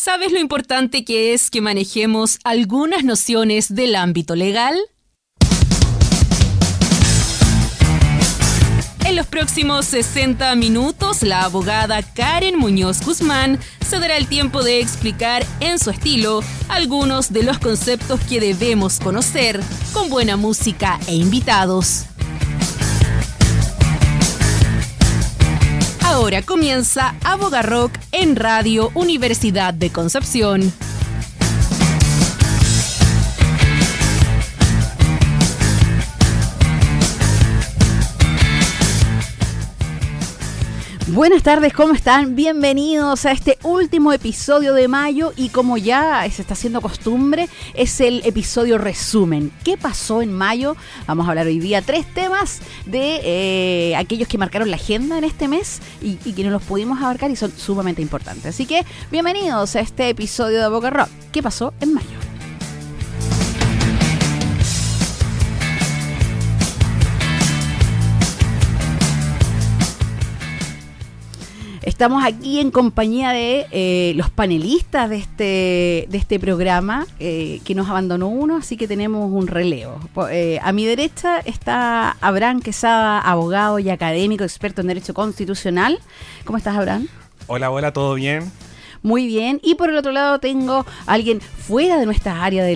¿Sabes lo importante que es que manejemos algunas nociones del ámbito legal? En los próximos 60 minutos, la abogada Karen Muñoz Guzmán se dará el tiempo de explicar en su estilo algunos de los conceptos que debemos conocer, con buena música e invitados. Ahora comienza Abogarrock en Radio Universidad de Concepción. Buenas tardes, ¿cómo están? Bienvenidos a este último episodio de mayo y como ya se está haciendo costumbre, es el episodio resumen. ¿Qué pasó en mayo? Vamos a hablar hoy día 3 temas de aquellos que marcaron la agenda en este mes y que no los pudimos abarcar y son sumamente importantes. Así que bienvenidos a este episodio de Abogarrock. ¿Qué pasó en mayo? Estamos aquí en compañía de los panelistas de este programa, que nos abandonó uno, así que tenemos un relevo. A mi derecha está Abraham Quesada, abogado y académico, experto en Derecho Constitucional. ¿Cómo estás, Abraham? Hola, ¿todo bien? Muy bien, y por el otro lado tengo a alguien fuera de nuestra área de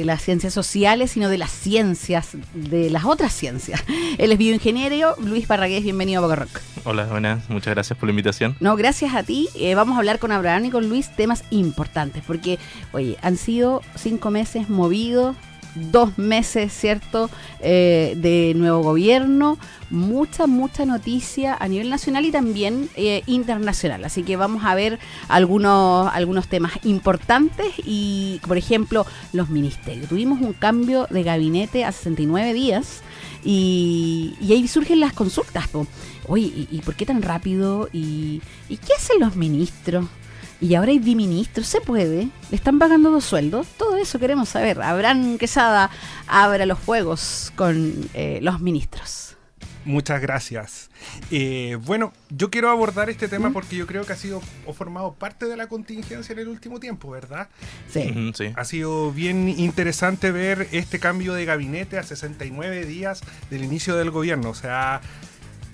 las ciencias sociales, sino de las ciencias, de las otras ciencias. Él es bioingeniero, Luis Parragués, bienvenido a Abogarrock. Hola, buenas, muchas gracias por la invitación. No, gracias a ti. Vamos a hablar con Abraham y con Luis temas importantes, porque, oye, han sido 5 meses movidos, 2 meses, ¿cierto?, de nuevo gobierno, mucha noticia a nivel nacional y también internacional. Así que vamos a ver algunos temas importantes y, por ejemplo, los ministerios. Tuvimos un cambio de gabinete a 69 días y ahí surgen las consultas. Oye, ¿y por qué tan rápido? ¿Y qué hacen los ministros? Y ahora hay biministros, ¿se puede? ¿Le están pagando 2 sueldos? Todo eso queremos saber. Abraham Quesada abra los fuegos con los ministros. Muchas gracias. Bueno, yo quiero abordar este tema porque yo creo que ha formado parte de la contingencia en el último tiempo, ¿verdad? Sí. Sí. Ha sido bien interesante ver este cambio de gabinete a 69 días del inicio del gobierno. O sea,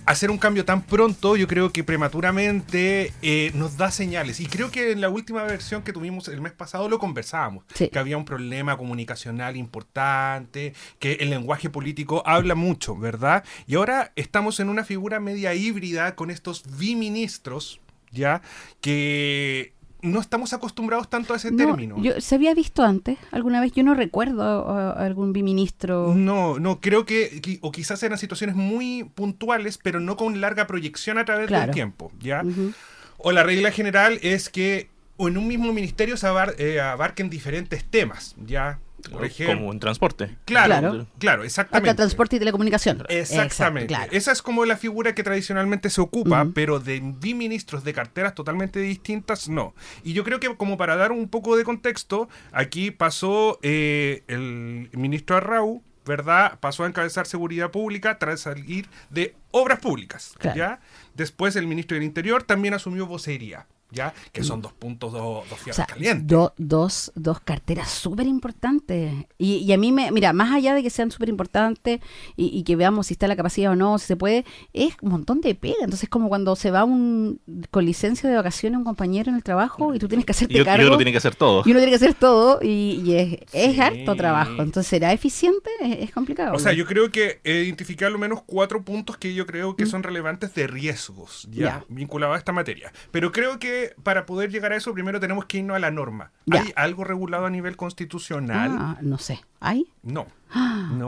hacer un cambio tan pronto, yo creo que prematuramente nos da señales. Y creo que en la última versión que tuvimos el mes pasado lo conversábamos. Sí. Que había un problema comunicacional importante, que el lenguaje político habla mucho, ¿verdad? Y ahora estamos en una figura media híbrida con estos biministros, ¿ya? Que no estamos acostumbrados tanto a ese término. ¿Se había visto antes alguna vez? Yo no recuerdo algún biministro. No, creo que o quizás eran situaciones muy puntuales, pero no con larga proyección a través del tiempo, ¿ya? Uh-huh. O la regla general es que en un mismo ministerio se abarquen diferentes temas, ¿ya? Por ejemplo, como en transporte. Claro, exactamente. Acá, transporte y telecomunicación. Exactamente. Exacto, claro. Esa es como la figura que tradicionalmente se ocupa, pero de biministros de carteras totalmente distintas, no. Y yo creo que como para dar un poco de contexto, aquí pasó el ministro Arrau, ¿verdad? Pasó a encabezar seguridad pública tras salir de obras públicas, claro. ¿Ya? Después el ministro del Interior también asumió vocería, ¿ya? Que son 2 puntos, 2 fierros calientes. Dos carteras súper importantes. Y a mí, mira, más allá de que sean súper importantes y que veamos si está la capacidad o no, si se puede, es un montón de pega. Entonces, como cuando se va con licencia de vacaciones un compañero en el trabajo y tú tienes que hacerte cargo. Y uno tiene que hacer todo. Y uno tiene que hacer todo y es harto trabajo. Entonces, ¿será eficiente? Es complicado. O sea, yo creo que identificar al menos 4 puntos que yo creo que son relevantes de riesgos, ya, vinculados a esta materia. Pero creo que para poder llegar a eso, primero tenemos que irnos a la norma. Ya. ¿Hay algo regulado a nivel constitucional? No sé. ¿Hay? No.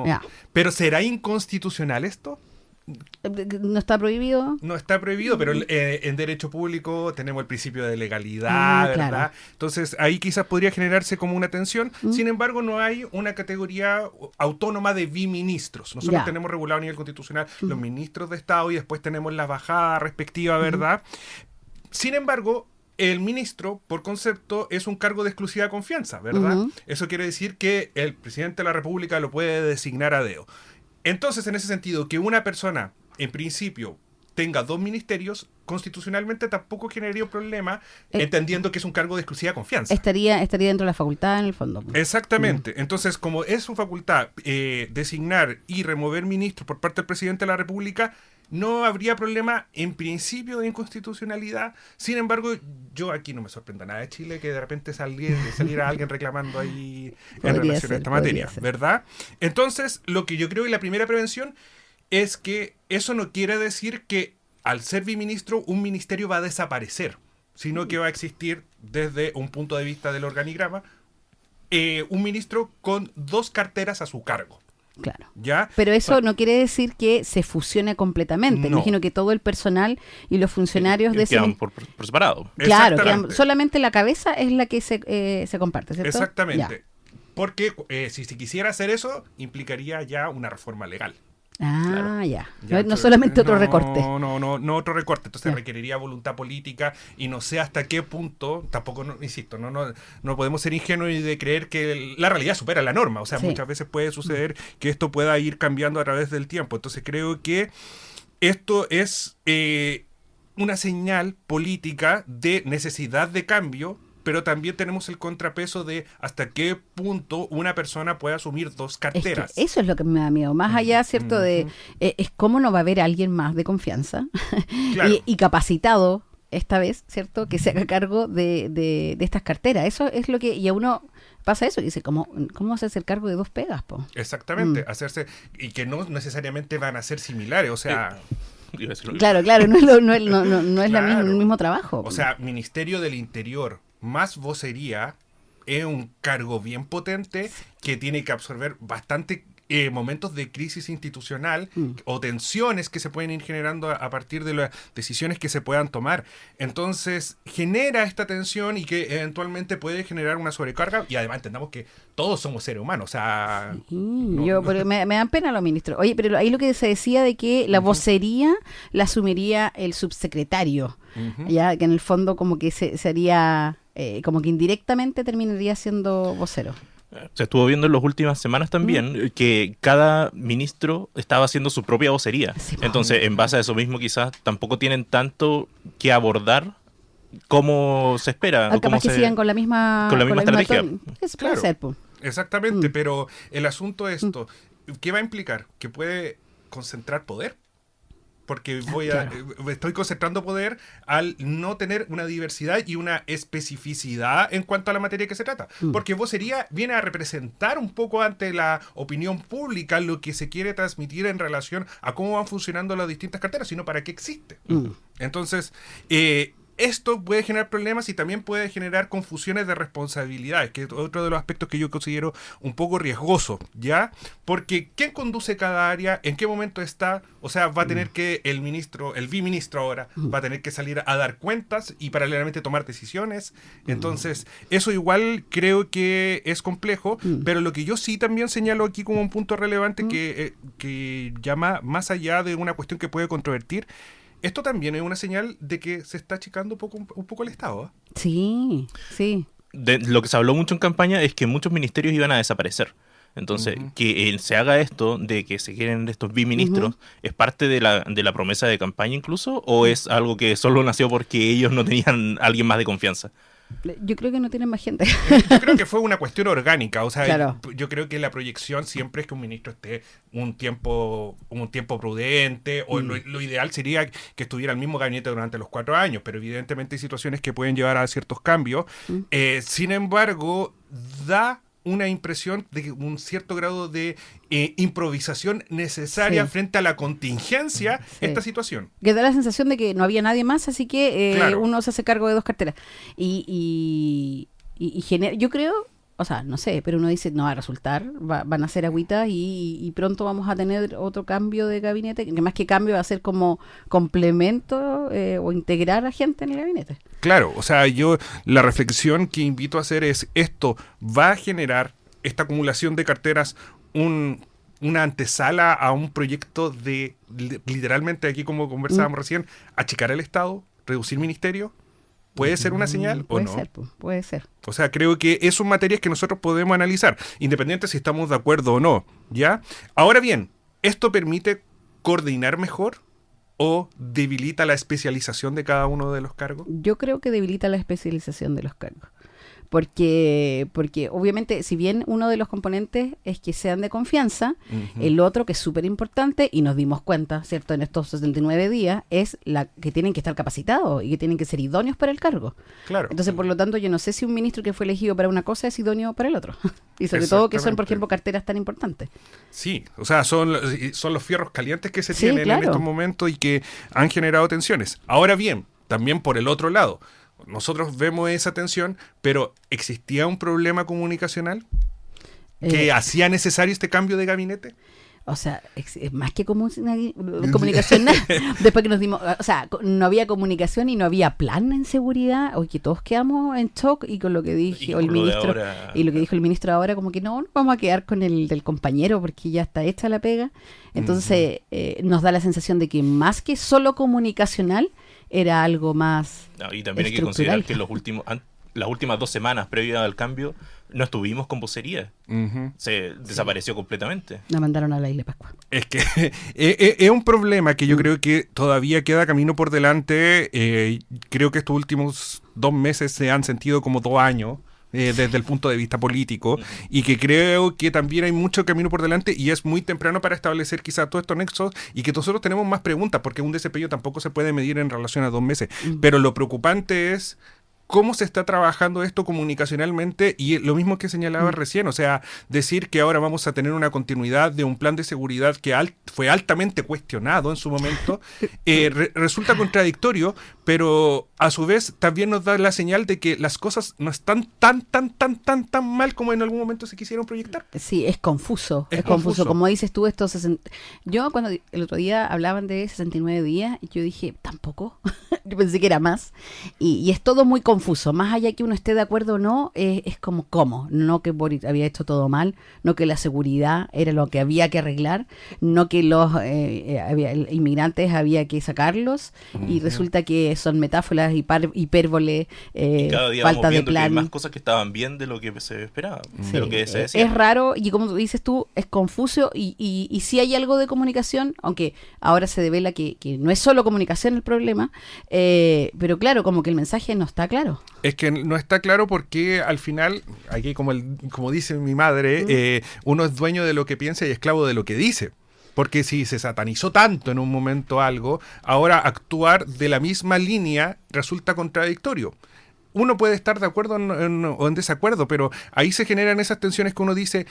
Ya. ¿Pero será inconstitucional esto? ¿No está prohibido? No está prohibido, pero en derecho público tenemos el principio de legalidad, ¿verdad? Claro. Entonces ahí quizás podría generarse como una tensión. Sin embargo, no hay una categoría autónoma de biministros. Nosotros tenemos regulado a nivel constitucional los ministros de Estado y después tenemos la bajada respectiva, ¿verdad? Sin embargo, el ministro, por concepto, es un cargo de exclusiva confianza, ¿verdad? Eso quiere decir que el presidente de la República lo puede designar a dedo. Entonces, en ese sentido, que una persona, en principio, tenga 2 ministerios, constitucionalmente tampoco generaría un problema, entendiendo que es un cargo de exclusiva confianza. Estaría dentro de la facultad en el fondo. Exactamente. Entonces, como es su facultad designar y remover ministros por parte del presidente de la República, no habría problema en principio de inconstitucionalidad. Sin embargo, yo aquí no me sorprenda nada de Chile que de repente saliera alguien reclamando ahí en relación a esta materia, ¿verdad? Entonces, lo que yo creo que la primera prevención es que eso no quiere decir que al ser biministro un ministerio va a desaparecer, sino que va a existir desde un punto de vista del organigrama un ministro con 2 carteras a su cargo. Claro. ¿Ya? Pero eso no quiere decir que se fusione completamente. No. Imagino que todo el personal y los funcionarios de ese... Quedan por separado. Claro, solamente la cabeza es la que se comparte, ¿cierto? Exactamente. Ya. Porque si se quisiera hacer eso, implicaría ya una reforma legal. Ah, Claro. ya. No solamente otro recorte. No otro recorte. Entonces Ya. requeriría voluntad política y no sé hasta qué punto, tampoco, insisto, no podemos ser ingenuos y de creer que la realidad supera la norma. O sea, Sí. muchas veces puede suceder que esto pueda ir cambiando a través del tiempo. Entonces creo que esto es una señal política de necesidad de cambio, pero también tenemos el contrapeso de hasta qué punto una persona puede asumir 2 Es carteras. que eso es lo que me da miedo. Más allá, ¿cierto? De es cómo no va a haber alguien más de confianza Claro. y capacitado esta vez, ¿cierto? Que se haga cargo de estas carteras. Eso es lo que... Y a uno pasa eso y dice, ¿cómo hacerse el cargo de 2 pegas, po? Exactamente, hacerse, y que no necesariamente van a ser similares, o sea, Iba a decir lo Claro, no es Claro. el mismo trabajo. o sea, Ministerio del Interior más vocería es un cargo bien potente que tiene que absorber bastante momentos de crisis institucional o tensiones que se pueden ir generando a partir de las decisiones que se puedan tomar. Entonces, genera esta tensión y que eventualmente puede generar una sobrecarga, y además entendamos que todos somos seres humanos, o sea... Pero me dan pena los ministros. Oye, pero ahí lo que se decía de que la vocería la asumiría el subsecretario, ya que en el fondo como que sería, como que indirectamente terminaría siendo vocero. Se estuvo viendo en las últimas semanas también que cada ministro estaba haciendo su propia vocería. Sí, Entonces, en base a eso mismo, quizás tampoco tienen tanto que abordar como se espera. o Capaz cómo que sigan con la misma estrategia. Eso puede Claro. ser, pues. Exactamente, pero el asunto es esto, ¿qué va a implicar? Que puede concentrar poder, porque estoy concentrando poder al no tener una diversidad y una especificidad en cuanto a la materia que se trata, porque vocería viene a representar un poco ante la opinión pública lo que se quiere transmitir en relación a cómo van funcionando las distintas carteras, sino para qué existe. Entonces, esto puede generar problemas y también puede generar confusiones de responsabilidades, que es otro de los aspectos que yo considero un poco riesgoso, ¿ya? Porque ¿quién conduce cada área? ¿En qué momento está? O sea, va a tener que el biministro ahora, va a tener que salir a dar cuentas y paralelamente tomar decisiones. Entonces, eso igual creo que es complejo, pero lo que yo sí también señalo aquí como un punto relevante que llama más allá de una cuestión que puede controvertir. Esto también es una señal de que se está achicando un poco el Estado, ¿eh? Sí. De lo que se habló mucho en campaña es que muchos ministerios iban a desaparecer. Entonces, que se haga esto de que se quieren estos biministros, ¿es parte de la promesa de campaña incluso? ¿O es algo que solo nació porque ellos no tenían a alguien más de confianza? Yo creo que no tienen más gente. Yo creo que fue una cuestión orgánica, o sea, Claro. yo creo que la proyección siempre es que un ministro esté un tiempo prudente, o lo ideal sería que estuviera el mismo gabinete durante los 4 años, pero evidentemente hay situaciones que pueden llevar a ciertos cambios. Sin embargo, da una impresión de un cierto grado de improvisación necesaria frente a la contingencia esta situación. Que da la sensación de que no había nadie más, así que Claro. uno se hace cargo de 2 carteras. Y genera, yo creo, o sea, no sé, pero uno dice, no va a resultar, van a ser agüitas y pronto vamos a tener otro cambio de gabinete, que más que cambio va a ser como complemento o integrar a gente en el gabinete. Claro, o sea, la reflexión que invito a hacer es, esto va a generar, esta acumulación de carteras, una antesala a un proyecto de, literalmente aquí como conversábamos recién, achicar el Estado, reducir ministerio. ¿Puede ser una señal o no? Puede ser. O sea, creo que son materias que nosotros podemos analizar, independiente si estamos de acuerdo o no, ¿ya? Ahora bien, ¿esto permite coordinar mejor? o debilita la especialización de cada uno de los cargos? Yo creo que debilita la especialización de los cargos. Porque obviamente, si bien uno de los componentes es que sean de confianza, el otro, que es súper importante, y nos dimos cuenta, ¿cierto?, en estos 79 días, es la que tienen que estar capacitados y que tienen que ser idóneos para el cargo. Claro. Entonces, por lo tanto, yo no sé si un ministro que fue elegido para una cosa es idóneo para el otro. Y sobre todo que son, por ejemplo, carteras tan importantes. Sí, o sea, son los fierros calientes que se Sí, tienen claro. en estos momentos y que han generado tensiones. Ahora bien, también por el otro lado, nosotros vemos esa tensión, pero ¿existía un problema comunicacional que hacía necesario este cambio de gabinete? O sea, más que comunicación, nada. Después que nos dimos, o sea, no había comunicación y no había plan en seguridad, o que todos quedamos en shock, y con lo que dijo el ministro, y lo que dijo el ministro ahora, como que no vamos a quedar con el del compañero porque ya está hecha la pega. Entonces, nos da la sensación de que más que solo comunicacional, era algo más y también hay que considerar que las últimas 2 semanas previas al cambio no estuvimos con vocería. Se desapareció completamente. La mandaron a la isla Pascua. Es que es un problema que yo creo que todavía queda camino por delante. Creo que estos últimos 2 meses se han sentido como 2 años. Desde el punto de vista político, y que creo que también hay mucho camino por delante y es muy temprano para establecer quizá todos estos nexos, y que nosotros tenemos más preguntas, porque un desempeño tampoco se puede medir en relación a 2 meses, pero lo preocupante es cómo se está trabajando esto comunicacionalmente, y lo mismo que señalaba recién, o sea, decir que ahora vamos a tener una continuidad de un plan de seguridad que fue altamente cuestionado en su momento, resulta contradictorio, pero a su vez también nos da la señal de que las cosas no están tan mal como en algún momento se quisieron proyectar. Sí, es confuso. Es confuso. Como dices tú, yo cuando el otro día hablaban de 69 días, yo dije, ¿tampoco? Yo pensé que era más. Y es todo muy confuso. Más allá que uno esté de acuerdo o no, es como cómo. No que Boric había hecho todo mal, no que la seguridad era lo que había que arreglar, no que los inmigrantes había que sacarlos, y resulta que son metáforas, hipérbole, y cada día falta vamos de viendo plan. que hay más cosas que estaban bien de lo que se esperaba, Sí, de lo que se decía. Es raro, y como dices tú, es confuso, y sí hay algo de comunicación, aunque ahora se devela que no es solo comunicación el problema, pero claro, como que el mensaje no está claro. Es que no está claro porque al final, aquí como dice mi madre, uno es dueño de lo que piensa y esclavo de lo que dice. Porque si se satanizó tanto en un momento algo, ahora actuar de la misma línea resulta contradictorio. Uno puede estar de acuerdo o en desacuerdo, pero ahí se generan esas tensiones que uno dice,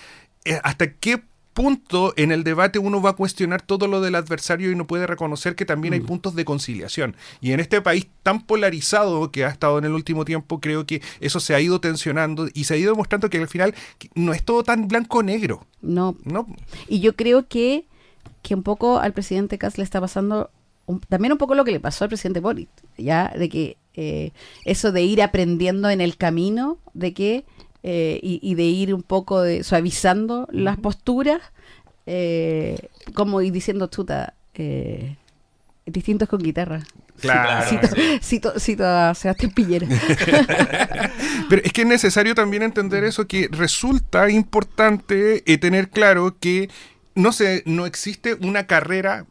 ¿hasta qué punto en el debate uno va a cuestionar todo lo del adversario y no puede reconocer que también hay puntos de conciliación? Y en este país tan polarizado que ha estado en el último tiempo, creo que eso se ha ido tensionando y se ha ido demostrando que al final no es todo tan blanco-negro. No. No. Y yo creo que un poco al presidente Kast le está pasando también un poco lo que le pasó al presidente Boric, ya, de que eso de ir aprendiendo en el camino, de que y de ir un poco suavizando las posturas, como ir diciendo, chuta, distintos con guitarra. Claro. Cito a Sebastián Piñera. Pero es que es necesario también entender eso, que resulta importante tener claro que no existe una carrera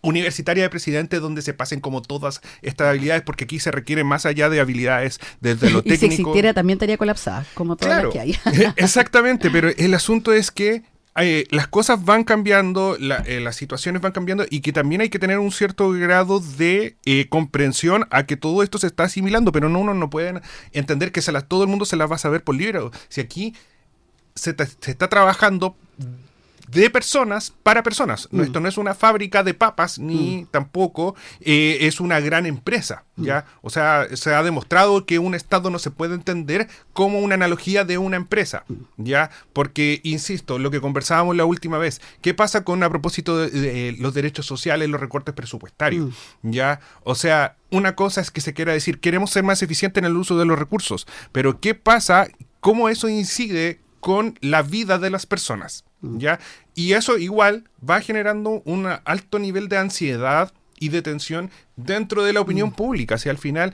universitaria de presidente donde se pasen como todas estas habilidades, porque aquí se requiere más allá de habilidades desde lo técnico. Y si existiera también estaría colapsada, como todas las que hay. Exactamente, pero el asunto es que las cosas van cambiando, las situaciones van cambiando, y que también hay que tener un cierto grado de comprensión a que todo esto se está asimilando, pero uno no puede entender que todo el mundo se las va a saber por libre. Si aquí se está trabajando de personas para personas. Esto no es una fábrica de papas, ni tampoco es una gran empresa, ¿ya? O sea, se ha demostrado que un Estado no se puede entender como una analogía de una empresa, ¿ya? Porque, insisto, lo que conversábamos la última vez, ¿qué pasa a propósito de los derechos sociales, los recortes presupuestarios? ¿Ya? O sea, una cosa es que se quiera decir, queremos ser más eficientes en el uso de los recursos, pero ¿qué pasa? ¿Cómo eso incide con la vida de las personas? ¿Ya? Y eso igual va generando un alto nivel de ansiedad y de tensión dentro de la opinión pública. O sea, al final,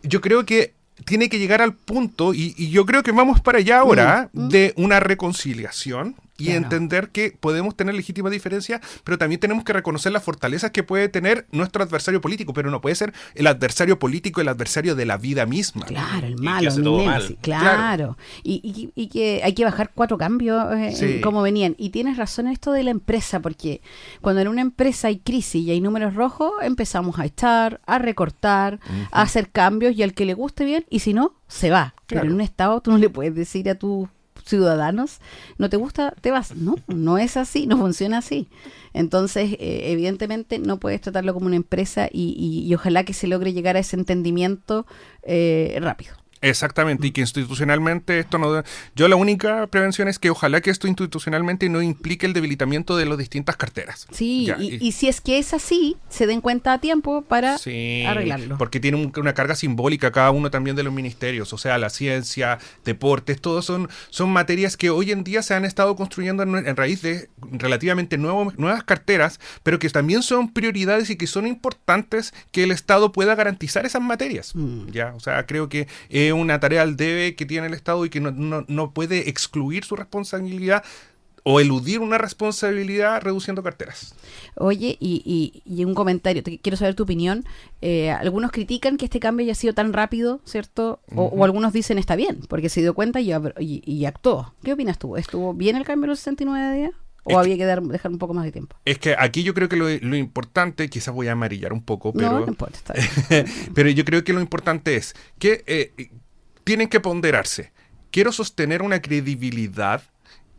yo creo que tiene que llegar al punto, y yo creo que vamos para allá ahora, de una reconciliación y Claro. entender que podemos tener legítima diferencia, pero también tenemos que reconocer las fortalezas que puede tener nuestro adversario político, pero no puede ser el adversario político el adversario de la vida misma. Claro, el Y que malo, hace el todo némesis, mal. claro. Y que hay que bajar 4 cambios Sí. en cómo venían. Y tienes razón en esto de la empresa, porque cuando en una empresa hay crisis y hay números rojos, empezamos a echar, a recortar, a hacer cambios, y al que le guste bien, y si no, se va. Pero Claro. en un estado tú no le puedes decir a tus ciudadanos, no te gusta, te vas. No, no es así, no funciona así. Entonces, evidentemente, no puedes tratarlo como una empresa, y ojalá que se logre llegar a ese entendimiento rápido. Exactamente, y que institucionalmente esto no... Yo la única prevención es que ojalá que esto institucionalmente no implique el debilitamiento de las distintas carteras. Sí, Ya, y si es que es así, se den cuenta a tiempo para sí, arreglarlo. porque tiene una carga simbólica cada uno también de los ministerios, o sea, la ciencia, deportes, todos son materias que hoy en día se han estado construyendo en raíz de relativamente nuevas carteras, pero que también son prioridades y que son importantes que el Estado pueda garantizar esas materias. Ya, o sea, creo que es una tarea al debe que tiene el Estado y que no puede excluir su responsabilidad o eludir una responsabilidad reduciendo carteras. Oye, y un comentario, quiero saber tu opinión. Algunos critican que este cambio haya sido tan rápido, ¿cierto? O algunos dicen está bien, porque se dio cuenta y actuó. ¿Qué opinas tú? ¿Estuvo bien el cambio de los 69 días? ¿O había que dejar un poco más de tiempo? Es que aquí yo creo que lo importante, quizás voy a amarillar un poco, pero, No importa, está bien. pero yo creo que lo importante es que tienen que ponderarse. Quiero sostener una credibilidad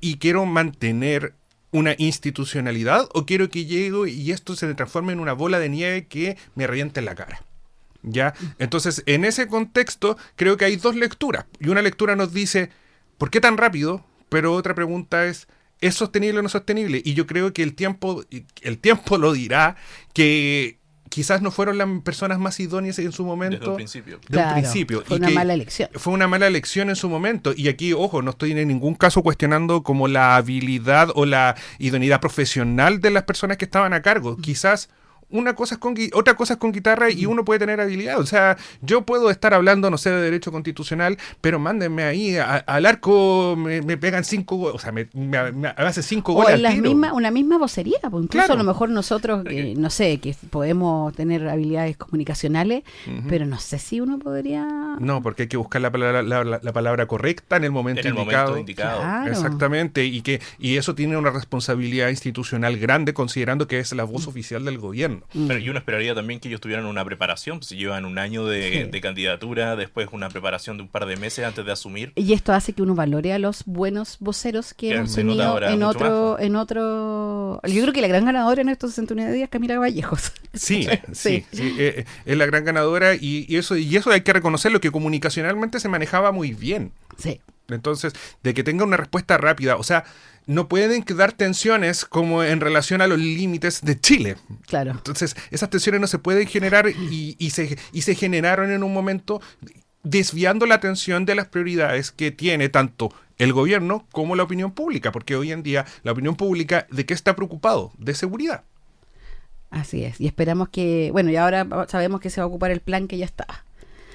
y quiero mantener una institucionalidad, o quiero que llegue y esto se transforme en una bola de nieve que me reviente en la cara. ¿Ya? Entonces, en ese contexto, creo que hay dos lecturas. Y una lectura nos dice, ¿por qué tan rápido? Pero otra pregunta ¿es sostenible o no sostenible? Y yo creo que el tiempo lo dirá, que quizás no fueron las personas más idóneas en su momento. Desde un principio. De un Claro, principio. fue Y una que mala elección. Fue una mala elección en su momento. Y aquí, ojo, no estoy en ningún caso cuestionando como la habilidad o la idoneidad profesional de las personas que estaban a cargo. Quizás otra cosa es con guitarra y uno puede tener habilidad. O sea, yo puedo estar hablando, no sé, de derecho constitucional, pero mándenme ahí al arco, me pegan 5 goles, o sea, me hace 5 O goles en al tiro. una misma vocería, pues incluso Claro. a lo mejor nosotros, no sé, que podemos tener habilidades comunicacionales, pero no sé si uno podría... No, porque hay que buscar la palabra correcta en el momento En el indicado. momento indicado. Claro. Exactamente, y eso tiene una responsabilidad institucional grande, considerando que es la voz oficial del gobierno. Pero y uno esperaría también que ellos tuvieran una preparación, pues si llevan un año de candidatura, después una preparación de un par de meses antes de asumir. Y esto hace que uno valore a los buenos voceros que Que hemos se nota tenido ahora en mucho otro... Yo creo que la gran ganadora en estos 69 días es Camila Vallejos. Sí, Sí. es la gran ganadora y eso hay que reconocerlo, que comunicacionalmente se manejaba muy bien. Sí. Entonces, de que tenga una respuesta rápida, o sea, no pueden quedar tensiones como en relación a los límites de Chile. Claro. Entonces, esas tensiones no se pueden generar y se generaron en un momento desviando la atención de las prioridades que tiene tanto el gobierno como la opinión pública, porque hoy en día la opinión pública, ¿de qué está preocupado? De seguridad. Así es. Y esperamos que... Bueno, y ahora sabemos que se va a ocupar el plan que ya está.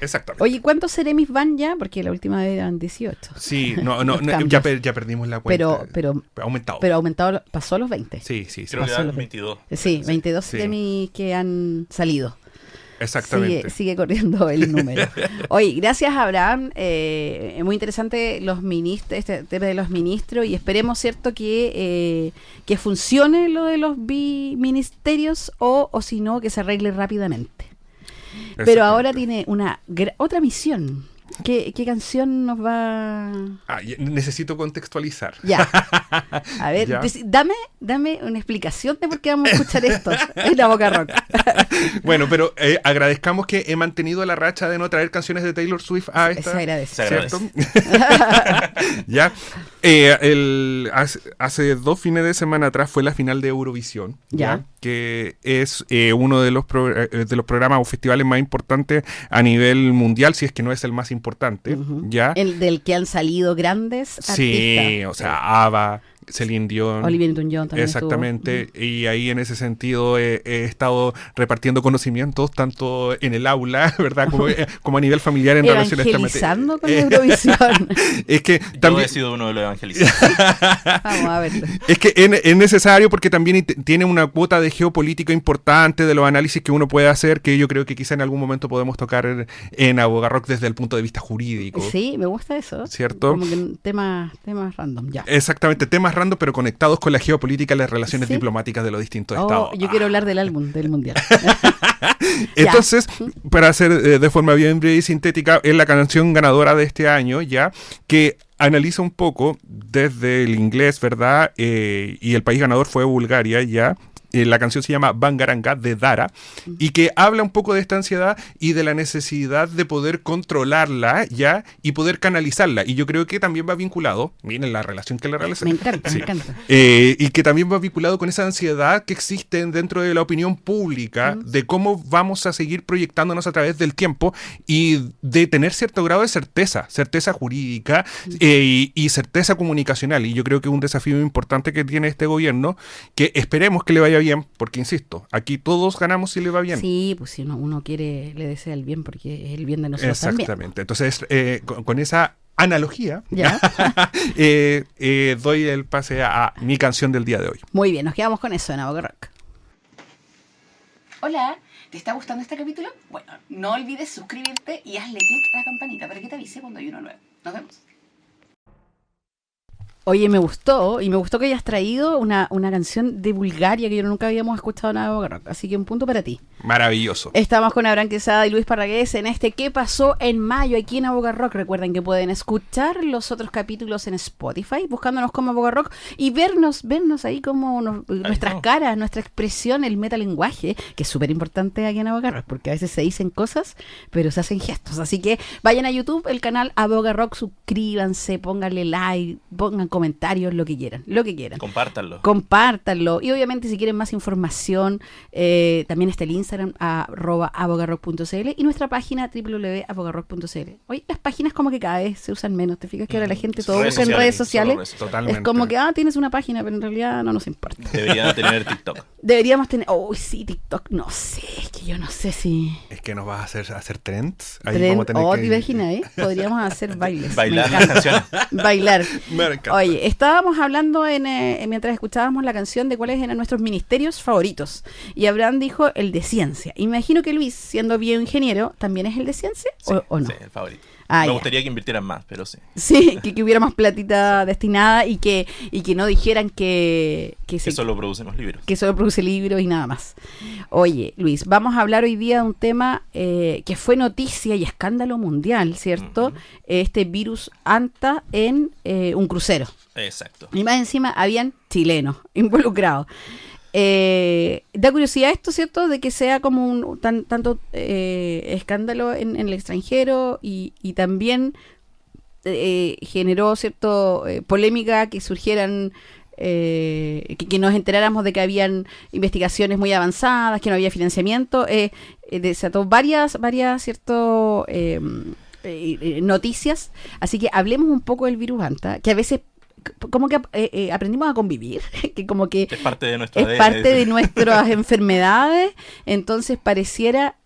Exactamente. Oye, ¿cuántos Ceremis van ya? Porque la última vez eran 18. Sí, no, Los ya, cambios. ya perdimos la cuenta. Pero ha aumentado. Pero ha aumentado, pasó a los 20. Sí, sí, sí. Creo que pasó dan los 22. Sí, 22 Sí. Ceremis que han salido. Exactamente. Sigue corriendo el número. Oye, gracias Abraham. Muy interesante este tema de los ministros, y esperemos, ¿cierto?, que funcione lo de los biministerios o si no, que se arregle rápidamente. Pero ahora tiene otra misión. ¿Qué canción nos va...? Necesito contextualizar. Ya. A ver, Ya. dame una explicación de por qué vamos a escuchar esto en La Boca Rock. Bueno, pero agradezcamos que he mantenido la racha de no traer canciones de Taylor Swift a esta. Se agradece. Se agradece. ¿Cierto? Ya. Hace 2 fines de semana atrás fue la final de Eurovisión. Ya. Que es uno de los programas o festivales más importantes a nivel mundial, si es que no es el más importante. ¿Ya? Del que han salido grandes artistas. Sí, o sea, ABBA, Celine Dion. Olivia Newton-John también Exactamente, y ahí en ese sentido he estado repartiendo conocimientos tanto en el aula, ¿verdad? Como a nivel familiar en relaciones evangelizando con la Eurovisión. Es que Yo también he sido uno de los evangelistas. Vamos a verlo. es que es necesario porque también tiene una cuota de geopolítica importante de los análisis que uno puede hacer, que yo creo que quizá en algún momento podemos tocar en Abogarrock desde el punto de vista jurídico. Sí, me gusta eso. ¿Cierto? Como que temas random, ya. Exactamente, temas random pero conectados con la geopolítica y las relaciones ¿Sí? diplomáticas de los distintos estados. Yo quiero hablar del álbum, del mundial. Entonces, para hacer de forma bien breve y sintética, es la canción ganadora de este año, ya, que analiza un poco desde el inglés, ¿verdad? Y el país ganador fue Bulgaria, ya. La canción se llama Bangaranga de Dara y que habla un poco de esta ansiedad y de la necesidad de poder controlarla ya y poder canalizarla. Y yo creo que también va vinculado, miren la relación que le realiza. Me encanta, Sí. me encanta. Y que también va vinculado con esa ansiedad que existe dentro de la opinión pública de cómo vamos a seguir proyectándonos a través del tiempo y de tener cierto grado de certeza jurídica y certeza comunicacional. Y yo creo que es un desafío importante que tiene este gobierno, que esperemos que le vaya bien, porque insisto, aquí todos ganamos si le va bien. Sí, pues si uno quiere, le desea el bien porque es el bien de nosotros también. Exactamente. Entonces, con esa analogía, Ya. doy el pase a mi canción del día de hoy. Muy bien, nos quedamos con eso en Abogarrock. Hola, ¿te está gustando este capítulo? Bueno, no olvides suscribirte y hazle clic a la campanita para que te avise cuando hay uno nuevo. Nos vemos. Oye, me gustó que hayas traído una canción de Bulgaria que yo nunca habíamos escuchado en Abogarrock, así que un punto para ti. Maravilloso. Estamos con Abraham Quesada y Luis Parragués en este ¿Qué pasó en mayo aquí en Abogarrock? Recuerden que pueden escuchar los otros capítulos en Spotify, buscándonos como Abogarrock y vernos ahí como nuestras caras, nuestra expresión, el metalenguaje, que es súper importante aquí en Abogarrock, porque a veces se dicen cosas, pero se hacen gestos. Así que vayan a YouTube, el canal Abogarrock, suscríbanse, pónganle like, pongan comentarios, lo que quieran. Compártanlo. Y obviamente si quieren más información, también está el Instagram, @abogarrock.cl y nuestra página www.abogarrock.cl. Oye, las páginas como que cada vez se usan menos. ¿Te fijas que ahora la gente todo busca en redes sociales? Totalmente. Es como que, tienes una página, pero en realidad no nos importa. Deberían tener TikTok. Deberíamos tener... sí, TikTok. No sé, es que yo no sé si... Es que nos vas a hacer trends. Ahí Trend, vamos a tener te imaginas, Podríamos hacer bailes. Bailar Me las encanta. canciones. Bailar. Me encanta. Oye, estábamos hablando mientras escuchábamos la canción de cuáles eran nuestros ministerios favoritos. Y Abraham dijo el de ciencia. Imagino que Luis, siendo bioingeniero, ¿también es el de ciencia? Sí, ¿O no? Sí, el favorito. Me gustaría que invirtieran más, pero sí. Sí, que hubiera más platita destinada y que no dijeran que solo producemos libros. Que solo produce libros y nada más. Oye, Luis, vamos a hablar hoy día de un tema que fue noticia y escándalo mundial, ¿cierto? Uh-huh. Este virus ANTA en un crucero. Exacto. Y más encima habían chilenos involucrados. Da curiosidad esto, ¿cierto? De que sea como un tanto escándalo en el extranjero y también generó cierto polémica que surgieran que nos enteráramos de que habían investigaciones muy avanzadas, que no había financiamiento, desató varias cierto noticias. Así que hablemos un poco del virus ANTA, que a veces como que aprendimos a convivir, que como que es parte de nuestro ADN, parte de nuestras enfermedades, entonces pareciera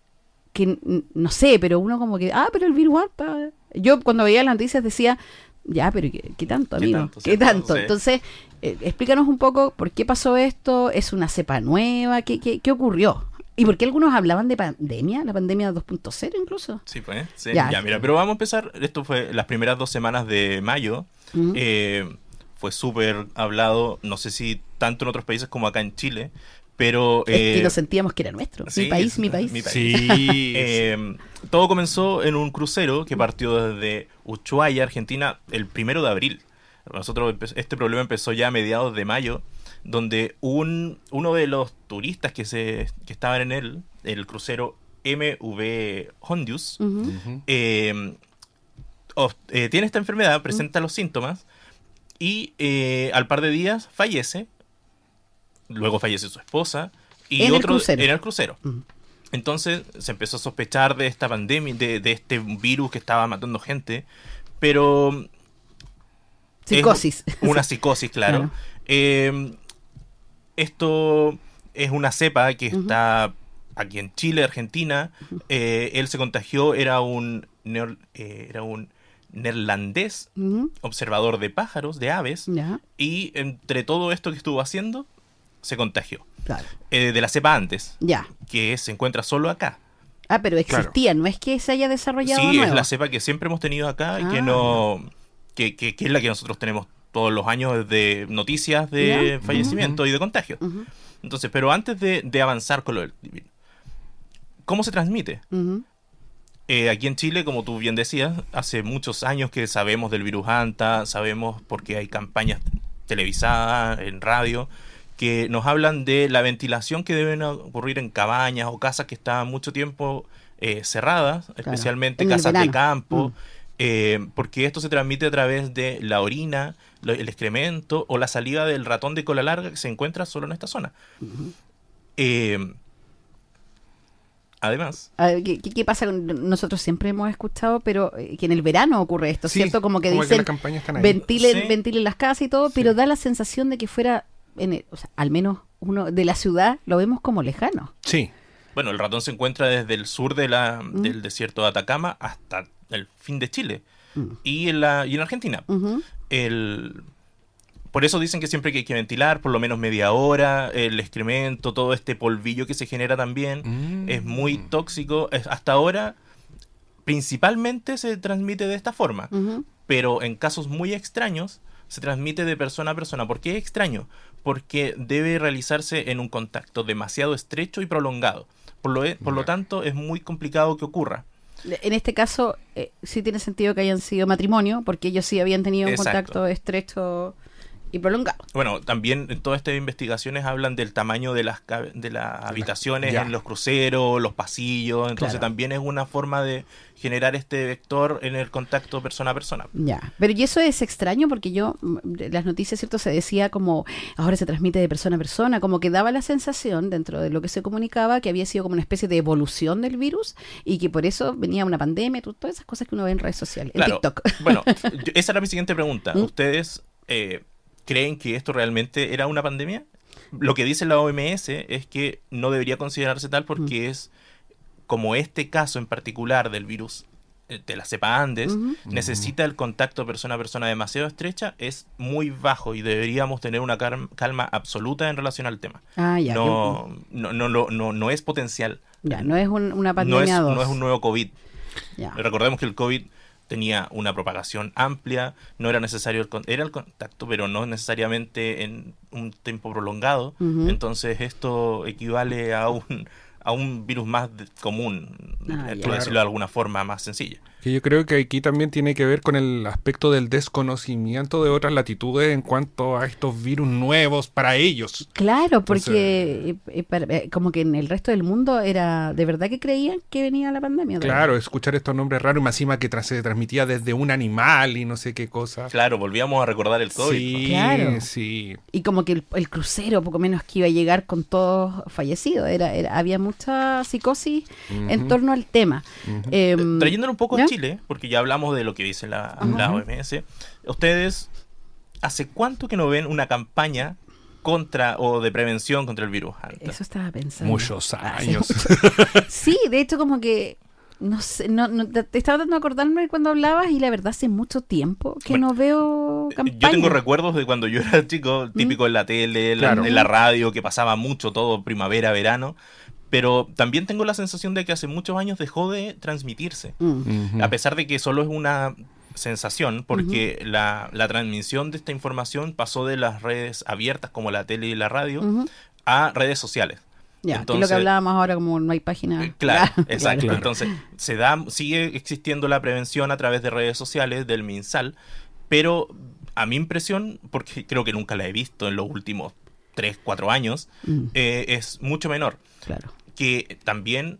que, no sé, pero uno como que, pero el virus ANTA. Yo cuando veía las noticias decía, ya, pero ¿qué tanto, amigo? ¿Qué tanto? Sí. Entonces, explícanos un poco por qué pasó esto, ¿es una cepa nueva? ¿Qué ocurrió? ¿Y por qué algunos hablaban de pandemia? ¿La pandemia 2.0 incluso? Sí, pues. Sí. Ya, mira, pero vamos a empezar. Esto fue las primeras 2 semanas de mayo. Uh-huh. Fue súper hablado, no sé si tanto en otros países como acá en Chile, pero... es que nos sentíamos que era nuestro. Sí, mi país. Sí. Todo comenzó en un crucero que partió desde Ushuaia, Argentina, el 1 de abril. Este problema empezó ya a mediados de mayo, donde uno de los turistas que estaban en el crucero MV Hondius, uh-huh. Tiene esta enfermedad, presenta los síntomas y al par de días fallece. Luego fallece su esposa y en otro en el crucero. Uh-huh. Entonces se empezó a sospechar de esta pandemia, de este virus que estaba matando gente, pero... Psicosis. Una psicosis, claro. Esto es una cepa que está aquí en Chile, Argentina. Él se contagió, era un neerlandés, observador de pájaros, de aves, y entre todo esto que estuvo haciendo, se contagió. Claro. De la cepa Andes, Ya. que se encuentra solo acá. Ah, pero existía, no es que se haya desarrollado Sí, nuevo. es la cepa que siempre hemos tenido acá, y que es la que nosotros tenemos todos los años de noticias de fallecimiento y de contagio. Entonces, pero antes de avanzar con lo del virus, ¿cómo se transmite? Aquí en Chile, como tú bien decías, hace muchos años que sabemos del virus Anta, sabemos porque hay campañas televisadas, en radio, que nos hablan de la ventilación que deben ocurrir en cabañas o casas que están mucho tiempo cerradas, especialmente casas de campo, porque esto se transmite a través de la orina, el excremento o la salida del ratón de cola larga que se encuentra solo en esta zona. Además, ¿Qué pasa? Nosotros siempre hemos escuchado, pero que en el verano ocurre esto, Sí, ¿cierto? Como que como que dicen, las campañas están ahí. ventilen las casas y todo, pero da la sensación de que fuera, o sea, al menos uno de la ciudad, lo vemos como lejano. Sí. bueno, el ratón se encuentra desde el sur del desierto de Atacama hasta el fin de Chile y en Argentina. Por eso dicen que siempre que hay que ventilar por lo menos media hora, el excremento, todo este polvillo que se genera también es muy tóxico. Hasta ahora principalmente se transmite de esta forma, pero en casos muy extraños se transmite de persona a persona. ¿Por qué es extraño? Porque debe realizarse en un contacto demasiado estrecho y prolongado. Por lo tanto, es muy complicado que ocurra. En este caso, sí tiene sentido que hayan sido matrimonio, porque ellos sí habían tenido un contacto estrecho y prolongado. Bueno, también en todas estas investigaciones hablan del tamaño de las habitaciones en los cruceros, los pasillos. Entonces también es una forma de generar este vector en el contacto persona a persona. Ya, pero y eso es extraño porque las noticias, ¿cierto? Se decía como ahora se transmite de persona a persona, como que daba la sensación dentro de lo que se comunicaba que había sido como una especie de evolución del virus y que por eso venía una pandemia, todas esas cosas que uno ve en redes sociales, en TikTok. Bueno, esa era mi siguiente pregunta. ¿Ustedes creen que esto realmente era una pandemia? Lo que dice la OMS es que no debería considerarse tal porque es como este caso en particular del virus de la cepa Andes, necesita el contacto persona a persona demasiado estrecha, es muy bajo y deberíamos tener una calma absoluta en relación al tema. No es potencial. Ya, no es una pandemia no es un nuevo COVID. Ya. Recordemos que el COVID tenía una propagación amplia, no era necesario era el contacto, pero no necesariamente en un tiempo prolongado. Entonces esto equivale a un virus más común, por decirlo de alguna forma más sencilla. Que yo creo que aquí también tiene que ver con el aspecto del desconocimiento de otras latitudes en cuanto a estos virus nuevos para ellos. Claro, porque como que en el resto del mundo era de verdad que creían que venía la pandemia. Claro, escuchar estos nombres raros y más encima que se transmitía desde un animal y no sé qué cosa. Claro, volvíamos a recordar el COVID. Sí, claro. Sí. Y como que el crucero poco menos que iba a llegar con todos fallecidos. Había mucha psicosis en torno al tema. Trayéndolo un poco a Chile, porque ya hablamos de lo que dice la OMS. ¿Ustedes hace cuánto que no ven una campaña contra o de prevención contra el virus Anta? Eso estaba pensando. Muchos años. Sí, de hecho como que no sé, te estaba tratando de acordarme cuando hablabas y la verdad hace mucho tiempo que no veo campaña. Yo tengo recuerdos de cuando yo era chico, típico en la tele, en la radio, que pasaba mucho todo primavera, verano. Pero también tengo la sensación de que hace muchos años dejó de transmitirse. A pesar de que solo es una sensación, porque la transmisión de esta información pasó de las redes abiertas como la tele y la radio a redes sociales. Ya, entonces, que es lo que hablábamos ahora, como no hay página. Claro, exacto. Claro. Entonces, sigue existiendo la prevención a través de redes sociales del MinSal, pero a mi impresión, porque creo que nunca la he visto en los últimos 3, 4 años, es mucho menor. Claro. Que también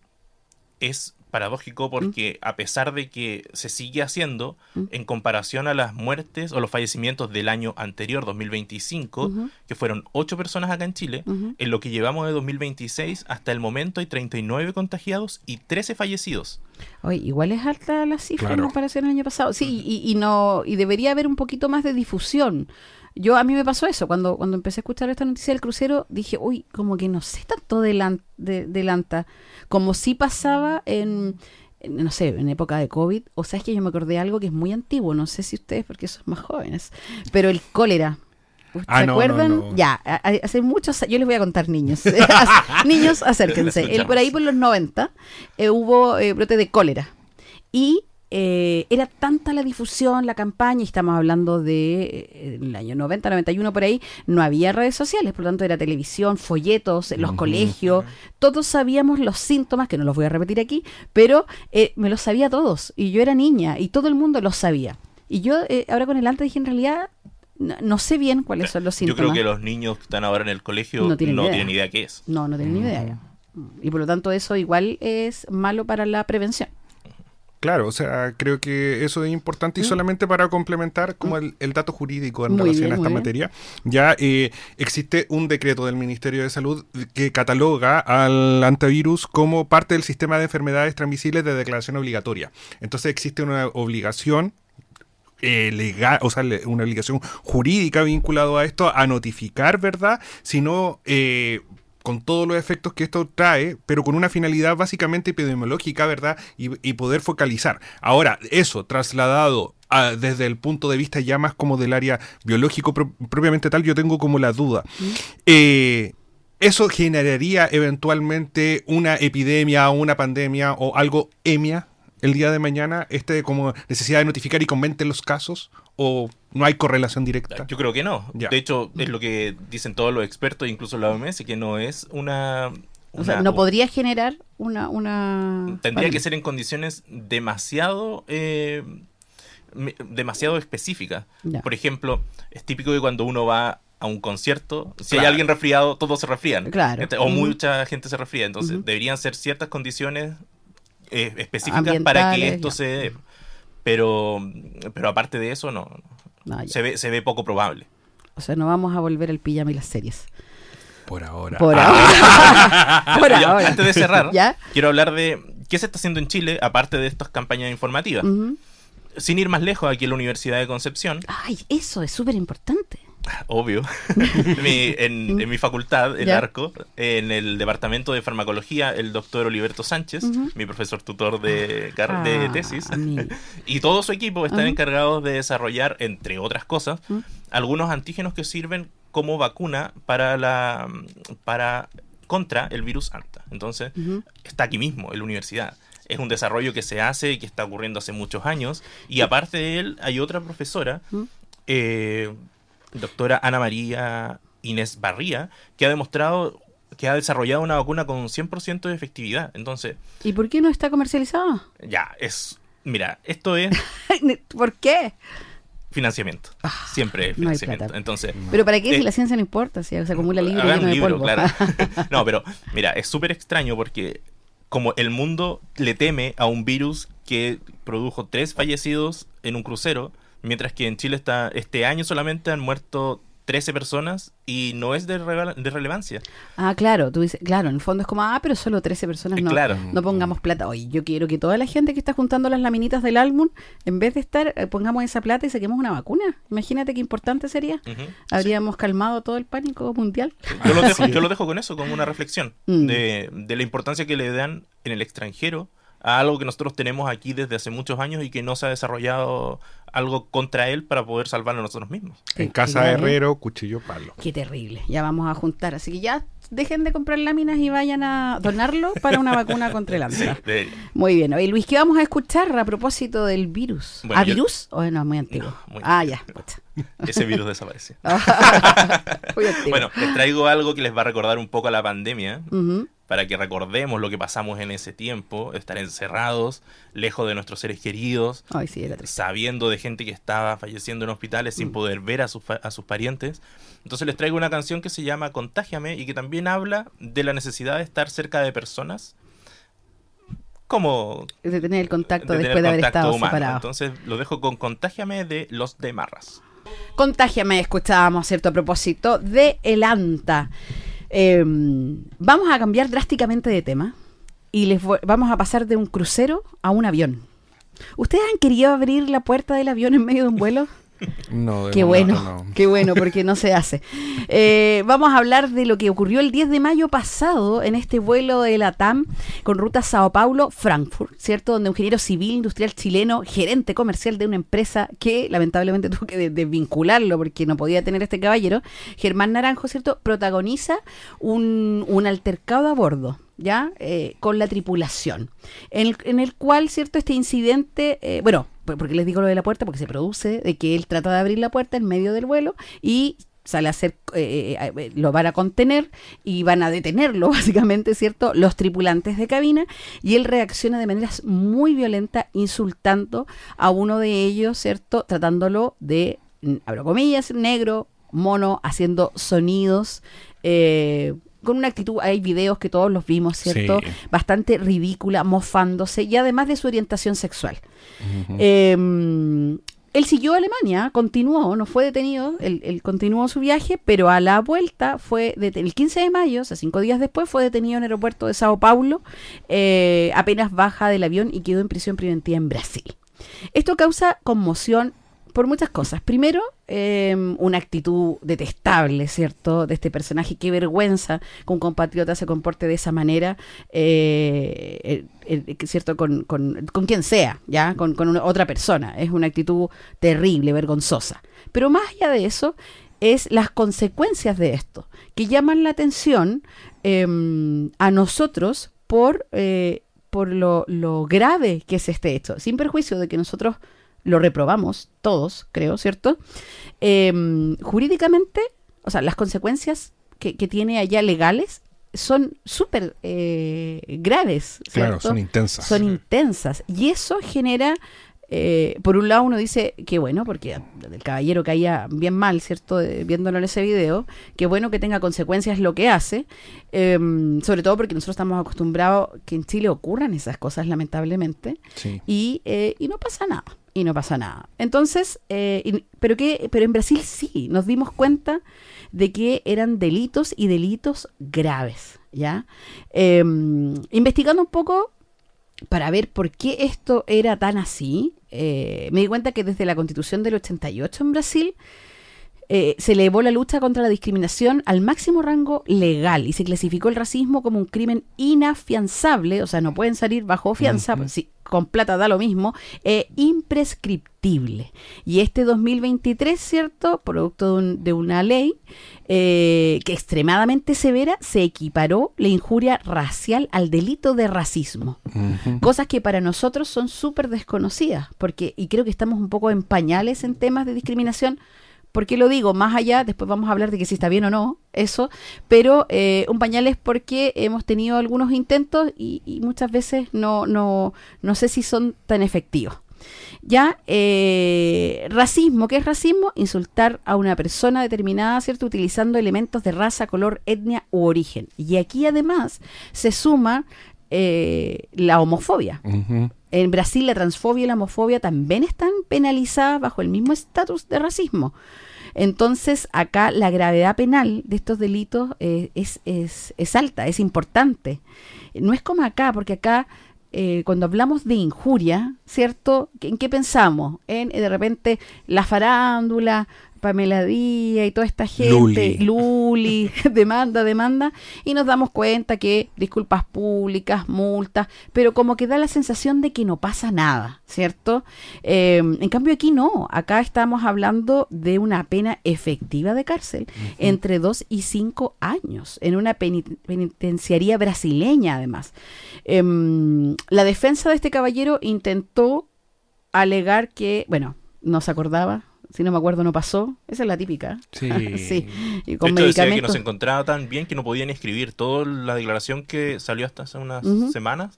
es paradójico porque a pesar de que se sigue haciendo en comparación a las muertes o los fallecimientos del año anterior, 2025, que fueron 8 personas acá en Chile, en lo que llevamos de 2026 hasta el momento hay 39 contagiados y 13 fallecidos. Oye, igual es alta la cifra en Claro. comparación al año pasado. Sí, y debería haber un poquito más de difusión. A mí me pasó eso, cuando empecé a escuchar esta noticia del crucero, dije, uy, como que no sé tanto de Lanta, como si pasaba no sé, en época de COVID. O sea, es que yo me acordé de algo que es muy antiguo, no sé si ustedes, porque son más jóvenes, pero el cólera. ¿Se acuerdan? No. Ya, hace muchos años, yo les voy a contar, niños. Niños, acérquense. Por ahí por los 90 hubo brote de cólera. Y era tanta la difusión, la campaña, y estamos hablando de el año 90, 91 por ahí, no había redes sociales, por lo tanto era televisión, folletos, en los colegios, todos sabíamos los síntomas, que no los voy a repetir aquí, pero me los sabía todos, y yo era niña, y todo el mundo los sabía. Y yo ahora con el Lanta dije, en realidad, no sé bien cuáles son los síntomas. Yo creo que los niños que están ahora en el colegio No tienen idea. tienen idea qué es. No tienen ni idea ya. Y por lo tanto eso igual es malo para la prevención. Claro, o sea, creo que eso es importante y solamente para complementar como el dato jurídico en Muy relación bien, a esta muy bien. materia, ya existe un decreto del Ministerio de Salud que cataloga al antivirus como parte del sistema de enfermedades transmisibles de declaración obligatoria. Entonces existe una obligación legal, o sea, una obligación jurídica vinculada a esto, a notificar, ¿verdad? Si no, con todos los efectos que esto trae, pero con una finalidad básicamente epidemiológica, ¿verdad? Y poder focalizar. Ahora, eso trasladado desde el punto de vista ya más como del área biológico propiamente tal, yo tengo como la duda. ¿Eso generaría eventualmente una epidemia o una pandemia o algo EMIA el día de mañana? Como necesidad de notificar y que aumenten los casos, ¿o no hay correlación directa? Yo creo que no. Ya. De hecho, es lo que dicen todos los expertos, incluso la OMS, que no es O sea, no podría generar una Tendría que ser en condiciones demasiado específicas. Ya. Por ejemplo, es típico que cuando uno va a un concierto, si Claro. hay alguien resfriado, todos se resfrían. Claro. O mucha gente se resfría. Entonces, deberían ser ciertas condiciones específicas para Ambientales, que esto ya. se dé. Pero aparte de eso, no. No, ya. Se ve poco probable. O sea, no vamos a volver al pijama y las series. Por ahora. Por ahora. Por Ya, ahora. antes de cerrar, ¿Ya? quiero hablar de qué se está haciendo en Chile, aparte de estas campañas informativas. Ujú. Sin ir más lejos, aquí en la Universidad de Concepción, Ay, eso es súper importante. obvio, en mi facultad, el Ya. Arco, en el departamento de farmacología, el doctor Oliverto Sánchez, mi profesor tutor de tesis, y todo su equipo están encargados de desarrollar, entre otras cosas, algunos antígenos que sirven como vacuna contra el virus Anta. Entonces, está aquí mismo, en la universidad. Es un desarrollo que se hace y que está ocurriendo hace muchos años. Y aparte de él, hay otra profesora, doctora Ana María Inés Barría, que ha demostrado que ha desarrollado una vacuna con 100% de efectividad. Entonces, ¿Y por qué no está comercializada? mira, esto es ¿Por qué? financiamiento. Siempre es no hay financiamiento. plata. Entonces, Pero ¿para qué si la ciencia no importa? Si se acumula libre hagan lleno un de libro, polvo. claro. No, pero mira, es súper extraño porque como el mundo le teme a un virus que produjo 3 fallecidos en un crucero, mientras que en Chile este año solamente han muerto 13 personas y no es de relevancia. Ah, claro, tú dices, claro, en el fondo es como, pero solo 13 personas, no, Claro. no pongamos plata. Oye, yo quiero que toda la gente que está juntando las laminitas del álbum, en vez de estar, pongamos esa plata y saquemos una vacuna. Imagínate qué importante sería. Ujú. Habríamos calmado todo el pánico mundial. Yo lo dejo con eso, como una reflexión de la importancia que le dan en el extranjero a algo que nosotros tenemos aquí desde hace muchos años y que no se ha desarrollado algo contra él para poder salvarlo nosotros mismos. En Qué casa grave. herrero, cuchillo palo. Qué terrible. Ya vamos a juntar. Así que ya dejen de comprar láminas y vayan a donarlo para una vacuna contra el Anta. Muy bien. Oye, Luis, ¿qué vamos a escuchar a propósito del virus? Bueno, ¿Virus? ¿O no? Muy antiguo. No, muy ya. Pucha. Ese virus desaparece. Muy antiguo. Bueno, les traigo algo que les va a recordar un poco a la pandemia, Ujú. para que recordemos lo que pasamos en ese tiempo, estar encerrados, lejos de nuestros seres queridos, Ay, sí, era triste. sabiendo de gente que estaba falleciendo en hospitales sin poder ver a sus parientes. Entonces les traigo una canción que se llama Contágiame y que también habla de la necesidad de estar cerca de personas como De tener el contacto de después tener de haber contacto estado humano. separados. Entonces lo dejo con Contágiame de Los de Marras. Contágiame, escuchábamos, ¿cierto? A propósito de el Anta. Vamos a cambiar drásticamente de tema y vamos a pasar de un crucero a un avión. ¿Ustedes han querido abrir la puerta del avión en medio de un vuelo? No, qué bueno, qué bueno, porque no se hace. Vamos a hablar de lo que ocurrió el 10 de mayo pasado en este vuelo de la TAM con ruta Sao Paulo-Frankfurt, ¿cierto? Donde un ingeniero civil industrial chileno, gerente comercial de una empresa que lamentablemente tuvo que desvincularlo porque no podía tener este caballero, Germán Naranjo, ¿cierto? Protagoniza un altercado a bordo, ¿ya? Con la tripulación, en el cual, ¿cierto? Este incidente, porque les digo lo de la puerta, porque se produce de que él trata de abrir la puerta en medio del vuelo y sale a hacer, lo van a contener y van a detenerlo, básicamente, ¿cierto? Los tripulantes de cabina, y él reacciona de manera muy violenta, insultando a uno de ellos, ¿cierto? Tratándolo de, abro comillas, negro, mono, haciendo sonidos, con una actitud, hay videos que todos los vimos, ¿cierto? Sí. Bastante ridícula, mofándose, y además de su orientación sexual. Él siguió a Alemania, continuó, no fue detenido, él continuó su viaje, pero a la vuelta el 15 de mayo, o sea, 5 días después, fue detenido en el aeropuerto de Sao Paulo, apenas baja del avión, y quedó en prisión preventiva en Brasil. Esto causa conmoción por muchas cosas. Primero, una actitud detestable, ¿cierto?, de este personaje. Qué vergüenza que un compatriota se comporte de esa manera, ¿cierto?, con quien sea, ¿ya? Con otra persona. Es una actitud terrible, vergonzosa. Pero más allá de eso, es las consecuencias de esto, que llaman la atención a nosotros por lo grave que es este hecho, sin perjuicio de que nosotros lo reprobamos todos, creo, ¿cierto? Jurídicamente, o sea, las consecuencias que tiene allá legales son súper graves, ¿cierto? Claro, son intensas. Son intensas. Y eso genera, por un lado uno dice, qué bueno, porque el caballero caía bien mal, ¿cierto? Viéndolo en ese video, qué bueno que tenga consecuencias lo que hace, sobre todo porque nosotros estamos acostumbrados que en Chile ocurran esas cosas, lamentablemente, sí. Y no pasa nada. Y no pasa nada. Entonces, pero en Brasil sí, nos dimos cuenta de que eran delitos y delitos graves, ¿ya? Investigando un poco para ver por qué esto era tan así, me di cuenta que desde la Constitución del 88 en Brasil se elevó la lucha contra la discriminación al máximo rango legal y se clasificó el racismo como un crimen inafianzable, o sea, no pueden salir bajo fianza, sí, con plata da lo mismo, imprescriptible. Y este 2023, ¿cierto?, producto de una ley que extremadamente severa, se equiparó la injuria racial al delito de racismo. Cosas que para nosotros son súper desconocidas, y creo que estamos un poco en pañales en temas de discriminación. ¿Por qué lo digo? Más allá, después vamos a hablar de que si está bien o no, eso, pero un pañal es porque hemos tenido algunos intentos y muchas veces no sé si son tan efectivos. Ya, racismo, ¿qué es racismo? Insultar a una persona determinada, ¿cierto?, utilizando elementos de raza, color, etnia u origen. Y aquí además se suma la homofobia. En Brasil la transfobia y la homofobia también están penalizadas bajo el mismo estatus de racismo. Entonces acá la gravedad penal de estos delitos es alta, es importante. No es como acá, porque acá cuando hablamos de injuria, ¿cierto?, ¿en qué pensamos? En de repente la farándula, Pamela Díaz y toda esta gente, Luli, demanda, y nos damos cuenta que disculpas públicas, multas, pero como que da la sensación de que no pasa nada, ¿cierto? En cambio aquí no, acá estamos hablando de una pena efectiva de cárcel, entre 2 y 5 años, en una penitenciaría brasileña además. La defensa de este caballero intentó alegar que, no se acordaba, si no me acuerdo no pasó, esa es la típica. Sí. Sí. Y con de hecho, decía que no medicamentos. se encontraba tan bien que no podían escribir. Toda la declaración que salió hasta hace unas semanas,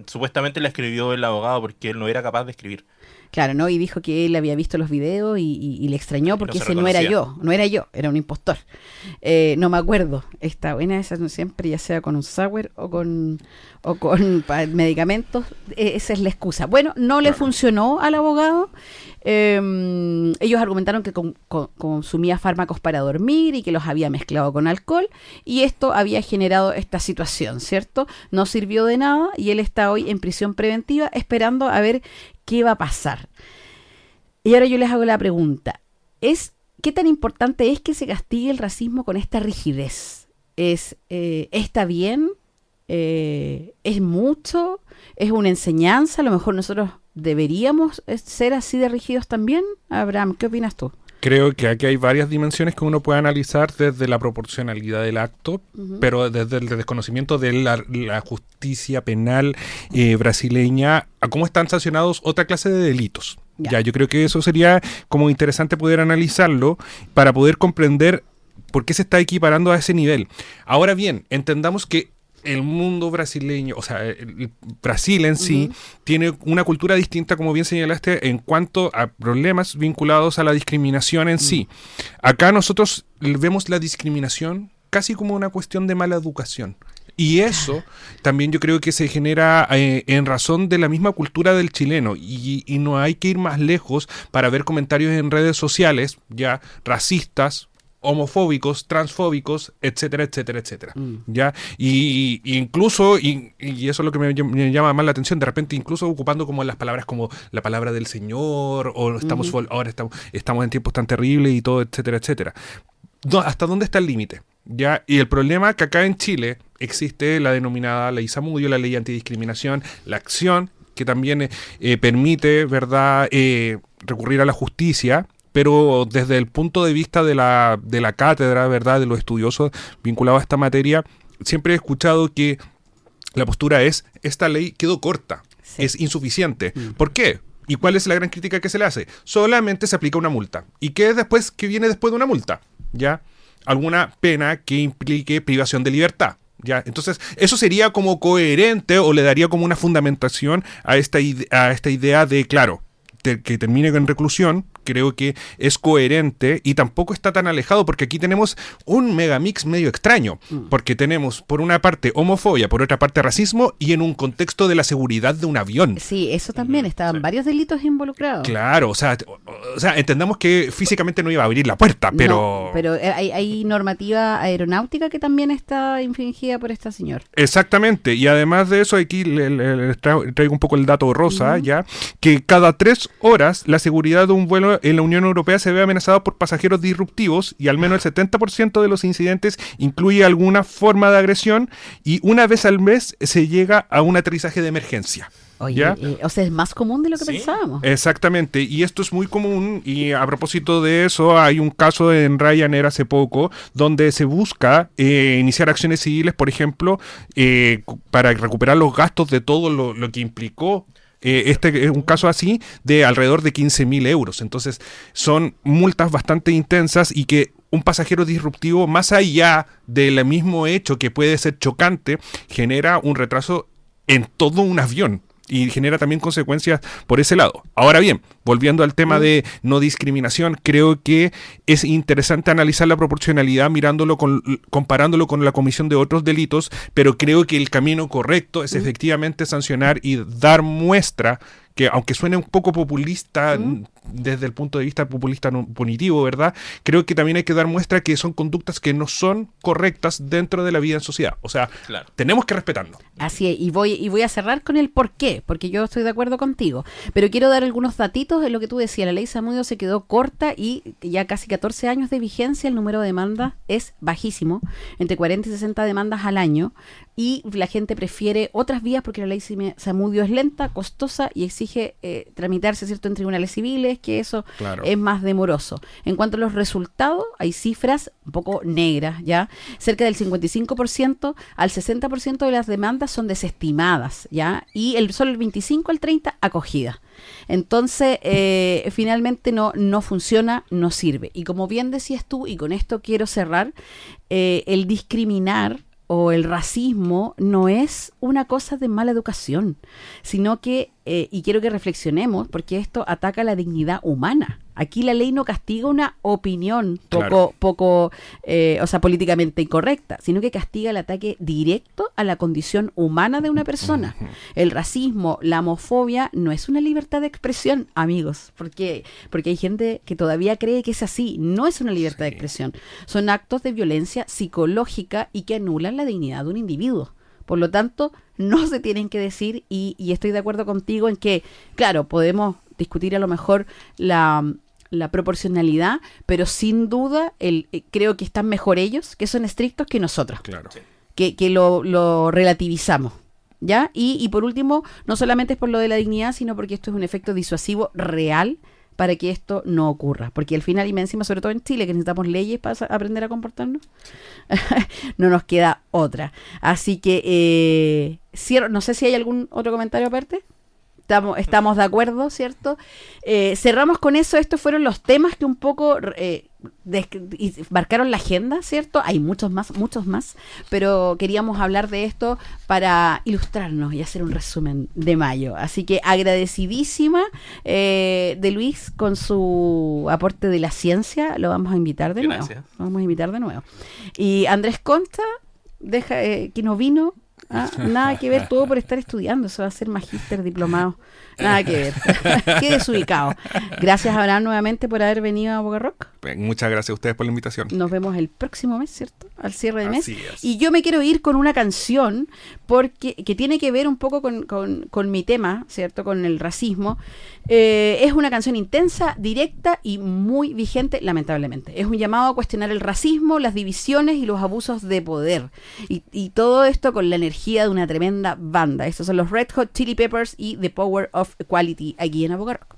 supuestamente la escribió el abogado porque él no era capaz de escribir. Claro, ¿no? Y dijo que él había visto los videos y le extrañó porque no se ese no era reconocía. yo, era un impostor. No me acuerdo, está buena esa siempre, ya sea con un sour o con medicamentos, esa es la excusa. Bueno, no le funcionó al abogado. Ellos argumentaron que consumía fármacos para dormir y que los había mezclado con alcohol y esto había generado esta situación, ¿cierto? No sirvió de nada y él está hoy en prisión preventiva esperando a ver qué va a pasar. Y ahora yo les hago la pregunta, ¿qué tan importante es que se castigue el racismo con esta rigidez? ¿Está bien? ¿Es mucho? ¿Es una enseñanza? A lo mejor nosotros deberíamos ser así de rígidos también. Abraham, ¿qué opinas tú? Creo que aquí hay varias dimensiones que uno puede analizar desde la proporcionalidad del acto, pero desde el desconocimiento de la justicia penal brasileña, a cómo están sancionados otra clase de delitos. Ya, yo creo que eso sería como interesante poder analizarlo para poder comprender por qué se está equiparando a ese nivel. Ahora bien, entendamos que el mundo brasileño, o sea, el Brasil en sí, tiene una cultura distinta, como bien señalaste, en cuanto a problemas vinculados a la discriminación en sí. Acá nosotros vemos la discriminación casi como una cuestión de mala educación. Y eso también yo creo que se genera en razón de la misma cultura del chileno. Y no hay que ir más lejos para ver comentarios en redes sociales, ya racistas, homofóbicos, transfóbicos, etcétera, etcétera, etcétera. ¿Ya? Y incluso, y eso es lo que me llama más la atención, de repente incluso ocupando como las palabras como la palabra del Señor, o ahora estamos en tiempos tan terribles y todo, etcétera, etcétera. ¿Hasta dónde está el límite? ¿Ya? Y el problema que acá en Chile existe la denominada ley Zamudio, la ley antidiscriminación, la acción que también permite, ¿verdad?, recurrir a la justicia, pero desde el punto de vista de la cátedra, ¿verdad?, de los estudiosos vinculados a esta materia, siempre he escuchado que la postura es, esta ley quedó corta, es insuficiente. ¿Por qué? ¿Y cuál es la gran crítica que se le hace? Solamente se aplica una multa. ¿Y qué viene después de una multa? ¿Ya? Alguna pena que implique privación de libertad. ¿Ya? Entonces, eso sería como coherente o le daría como una fundamentación a esta idea de, claro, que termine en reclusión. Creo que es coherente y tampoco está tan alejado, porque aquí tenemos un megamix medio extraño, porque tenemos por una parte homofobia, por otra parte racismo, y en un contexto de la seguridad de un avión. Sí, eso también, estaban varios delitos involucrados. Claro, o sea, entendamos que físicamente no iba a abrir la puerta, pero... No, pero hay normativa aeronáutica que también está infringida por esta señora. Exactamente, y además de eso aquí les traigo un poco el dato rosa, ya, que cada 3 horas la seguridad de un vuelo en la Unión Europea se ve amenazada por pasajeros disruptivos, y al menos el 70% de los incidentes incluye alguna forma de agresión, y una vez al mes se llega a un aterrizaje de emergencia. Oye, o sea, es más común de lo que pensábamos. Exactamente, y esto es muy común, y a propósito de eso, hay un caso en Ryanair hace poco, donde se busca iniciar acciones civiles, por ejemplo, para recuperar los gastos de todo lo que implicó. Este es un caso así de alrededor de 15.000 euros. Entonces son multas bastante intensas, y que un pasajero disruptivo, más allá del mismo hecho que puede ser chocante, genera un retraso en todo un avión y genera también consecuencias por ese lado. Ahora bien, volviendo al tema de no discriminación, creo que es interesante analizar la proporcionalidad comparándolo con la comisión de otros delitos, pero creo que el camino correcto es efectivamente sancionar y dar muestra que, aunque suene un poco populista desde el punto de vista populista no punitivo, ¿verdad?, creo que también hay que dar muestra que son conductas que no son correctas dentro de la vida en sociedad. O sea, tenemos que respetarnos. Así es, y voy a cerrar con el por qué, porque yo estoy de acuerdo contigo, pero quiero dar algunos datitos de lo que tú decías. La ley Zamudio se quedó corta y ya casi 14 años de vigencia, el número de demandas es bajísimo, entre 40 y 60 demandas al año, y la gente prefiere otras vías porque la ley Zamudio es lenta, costosa y exige tramitarse, ¿cierto?, en tribunales civiles, que eso es más demoroso. En cuanto a los resultados, hay cifras un poco negras, ¿ya? Cerca del 55% al 60% de las demandas son desestimadas, ¿ya? Y solo el 25 al 30% acogidas. Entonces, finalmente no funciona, no sirve. Y como bien decías tú, y con esto quiero cerrar, el discriminar o el racismo no es una cosa de mala educación, sino que, y quiero que reflexionemos, porque esto ataca la dignidad humana. Aquí la ley no castiga una opinión poco políticamente incorrecta, sino que castiga el ataque directo a la condición humana de una persona. El racismo, la homofobia, no es una libertad de expresión, amigos, porque hay gente que todavía cree que es así. No es una libertad de expresión. Son actos de violencia psicológica y que anulan la dignidad de un individuo. Por lo tanto, no se tienen que decir, y estoy de acuerdo contigo en que, claro, podemos discutir a lo mejor la proporcionalidad, pero sin duda creo que están mejor ellos, que son estrictos, que nosotros, Claro. que lo relativizamos, ¿ya? Y por último, no solamente es por lo de la dignidad, sino porque esto es un efecto disuasivo real para que esto no ocurra, porque al final, y me encima, sobre todo en Chile, que necesitamos leyes para aprender a comportarnos, no nos queda otra. Así que cierro, no sé si hay algún otro comentario aparte. Estamos de acuerdo, ¿cierto? Cerramos con eso. Estos fueron los temas que un poco marcaron la agenda, ¿cierto? Hay muchos más, pero queríamos hablar de esto para ilustrarnos y hacer un resumen de mayo. Así que agradecidísima de Luis con su aporte de la ciencia. Lo vamos a invitar de nuevo. Lo vamos a invitar de nuevo. Y Andrés Conta, que no vino. Nada que ver, todo por estar estudiando. Eso va a ser magíster, diplomado. Nada que ver. Qué desubicado. Gracias, Abraham, nuevamente por haber venido a Boca Rock. Muchas gracias a ustedes por la invitación. Nos vemos el próximo mes, ¿cierto? Al cierre de mes. Así es. Y yo me quiero ir con una canción que tiene que ver un poco con mi tema, ¿cierto? Con el racismo. Es una canción intensa, directa y muy vigente, lamentablemente. Es un llamado a cuestionar el racismo, las divisiones y los abusos de poder. Y todo esto con la energía de una tremenda banda. Estos son los Red Hot Chili Peppers y The Power of Equality, aquí en Boca Rock.